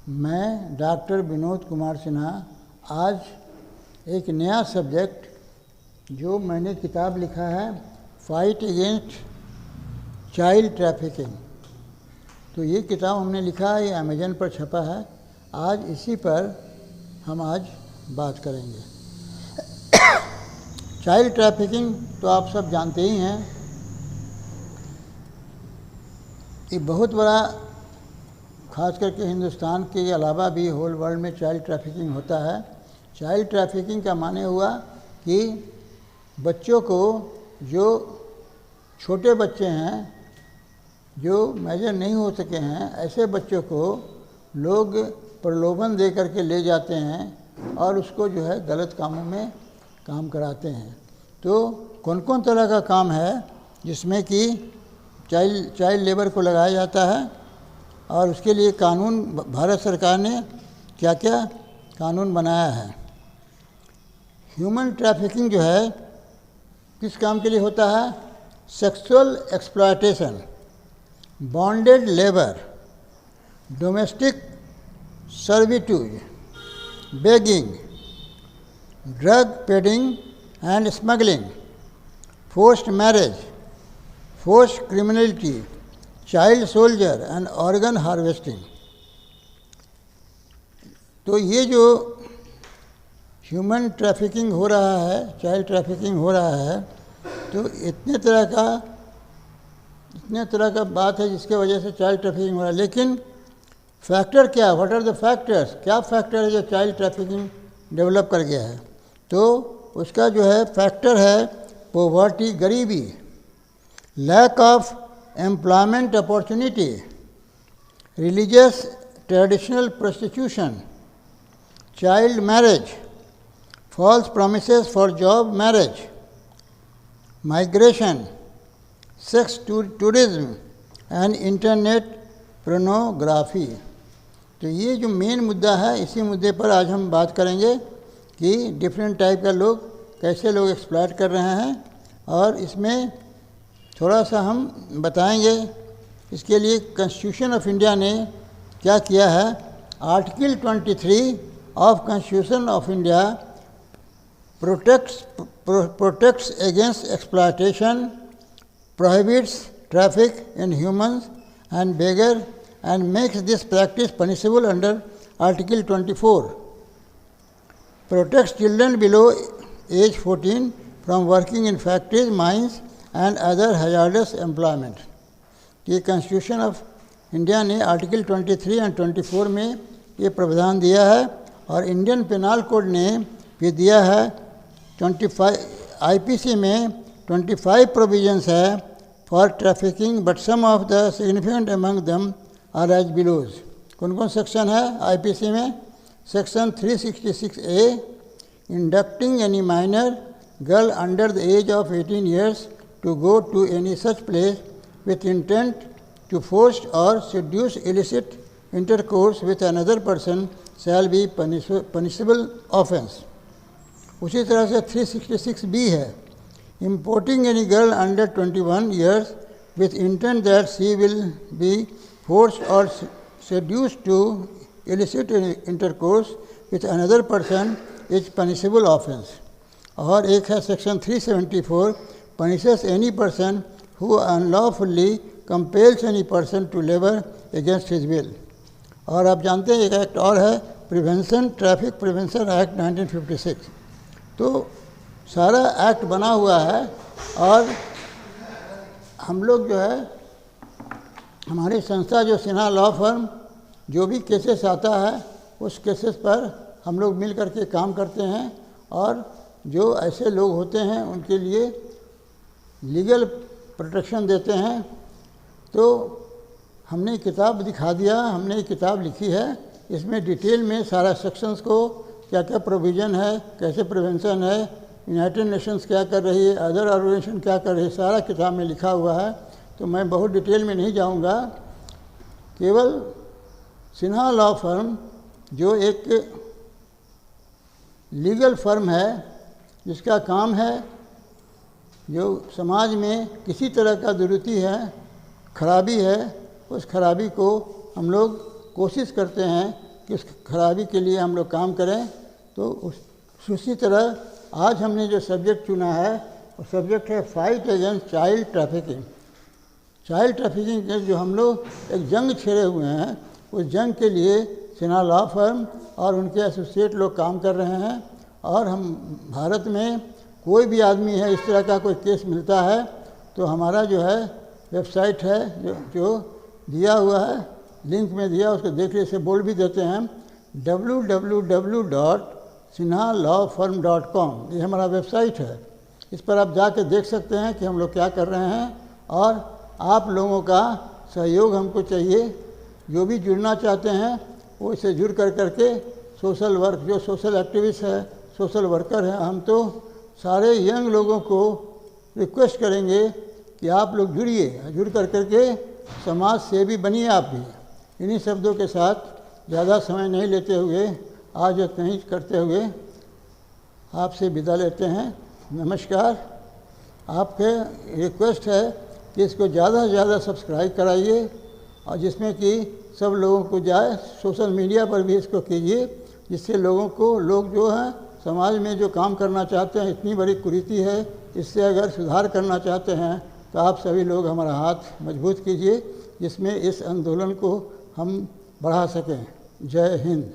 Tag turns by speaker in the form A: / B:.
A: मैं डॉक्टर विनोद कुमार सिन्हा आज एक नया सब्जेक्ट जो मैंने किताब लिखा है फाइट अगेंस्ट चाइल्ड ट्रैफिकिंग। तो ये किताब हमने लिखा है, ये अमेजन पर छपा है। आज इसी पर हम आज बात करेंगे। चाइल्ड ट्रैफिकिंग तो आप सब जानते ही हैं, ये बहुत बड़ा, खास करके हिंदुस्तान के अलावा भी होल वर्ल्ड में चाइल्ड ट्रैफिकिंग होता है। चाइल्ड ट्रैफिकिंग का माने हुआ कि बच्चों को, जो छोटे बच्चे हैं, जो मेजर नहीं हो सके हैं, ऐसे बच्चों को लोग प्रलोभन दे करके ले जाते हैं और उसको जो है गलत कामों में काम कराते हैं। तो कौन कौन तरह का काम है जिसमें कि चाइल्ड लेबर को लगाया जाता है और उसके लिए कानून भारत सरकार ने क्या क्या कानून बनाया है। ह्यूमन ट्रैफिकिंग जो है किस काम के लिए होता है? Sexual exploitation, bonded labour, domestic servitude, begging, drug पेडिंग and smuggling, forced marriage, forced criminality, child soldier and organ harvesting. तो ये जो ह्यूमन ट्रैफिकिंग हो रहा है, चाइल्ड ट्रैफिकिंग हो रहा है, तो इतने तरह का बात है जिसके वजह से चाइल्ड ट्रैफिकिंग हो रहा है। लेकिन फैक्टर क्या, व्हाट आर द फैक्टर्स, क्या फैक्टर है जो चाइल्ड ट्रैफिकिंग डेवलप कर गया है? तो उसका जो है फैक्टर है पॉवर्टी, गरीबी, lack of employment opportunity, religious traditional prostitution, child marriage, false promises for job marriage, migration, sex tourism and internet pornography. तो ये जो मेन मुद्दा है, इसी मुद्दे पर आज हम बात करेंगे कि डिफरेंट टाइप का लोग, कैसे लोग एक्सप्लॉइट कर रहे हैं, और इसमें थोड़ा सा हम बताएंगे। इसके लिए कॉन्स्टिट्यूशन ऑफ इंडिया ने क्या किया है? Article 23 of constitution of India protects against exploitation, prohibits traffic in humans and beggar and makes this practice punishable under Article 24. Protects children below age 14 from working in factories, mines and other hazardous employment. ये constitution of India ने article 23 और 24 में ये प्रावधान दिया है, और Indian panel code ने भी दिया है 25, आईपीसी में 25 प्रोविजंस है for trafficking, but some of the significant among them are as below. कौन कौन सेक्शन है आईपीसी में? Section 366A, inducting any minor girl under the age of 18 years to go to any such place with intent to force or seduce illicit intercourse with another person shall be punishable offence. उसी तरह से 366B है, importing any girl under 21 years with intent that she will be forced or seduced to illicit intercourse with another person is punishable offense। और एक है section 374, punishes any person who unlawfully compels any person to labor against his will। और आप जानते हैं एक act और है, प्रिवेंशन, ट्रैफिक प्रिवेंशन एक्ट 1956। तो सारा एक्ट बना हुआ है, और हम लोग जो है, हमारी संस्था जो सिन्हा लॉ फर्म, जो भी केसेस आता है उस केसेस पर हम लोग मिल करके काम करते हैं, और जो ऐसे लोग होते हैं उनके लिए लीगल प्रोटेक्शन देते हैं। तो हमने किताब दिखा दिया, हमने एक किताब लिखी है, इसमें डिटेल में सारा सेक्शंस को, क्या क्या प्रोविज़न है, कैसे प्रिवेंशन है, यूनाइटेड नेशंस क्या कर रही है, अदर ऑर्गेनाइजेशन क्या कर रही है, सारा किताब में लिखा हुआ है। तो मैं बहुत डिटेल में नहीं जाऊंगा, केवल सिन्हा लॉ फर्म जो एक लीगल फर्म है जिसका काम है, जो समाज में किसी तरह का दुरुति है, खराबी है, उस खराबी को हम लोग कोशिश करते हैं किस खराबी के लिए हम लोग काम करें। तो उसी तरह आज हमने जो सब्जेक्ट चुना है वो सब्जेक्ट है fight against child trafficking. Child trafficking के जो हम लोग एक जंग छेड़े हुए हैं, उस जंग के लिए सिन्हा लॉ फर्म और उनके एसोसिएट लोग काम कर रहे हैं। और हम भारत में कोई भी आदमी है इस तरह का कोई केस मिलता है तो हमारा जो है वेबसाइट है जो दिया हुआ है, लिंक में दिया, उसको देख ले से बोल भी देते हैं www.sinhalawfirm.com। ये हमारा वेबसाइट है, इस पर आप जाके देख सकते हैं कि हम लोग क्या कर रहे हैं। और आप लोगों का सहयोग हमको चाहिए। जो भी जुड़ना चाहते हैं वो इससे जुड़ करके सोशल वर्क, जो सोशल एक्टिविस्ट है, सोशल वर्कर हैं, हम तो सारे यंग लोगों को रिक्वेस्ट करेंगे कि आप लोग जुड़िए, जुड़ करके समाज सेवी बनिए आप भी। इन्हीं शब्दों के साथ ज़्यादा समय नहीं लेते हुए, आज इतना ही करते हुए आपसे विदा लेते हैं। नमस्कार। आपके रिक्वेस्ट है कि इसको ज़्यादा से ज़्यादा सब्सक्राइब कराइए और जिसमें कि सब लोगों को जाए, सोशल मीडिया पर भी इसको कीजिए, जिससे लोग जो हैं समाज में जो काम करना चाहते हैं, इतनी बड़ी कुरीति है, इससे अगर सुधार करना चाहते हैं तो आप सभी लोग हमारा हाथ मजबूत कीजिए, जिसमें इस आंदोलन को हम बढ़ा सकें। जय हिंद।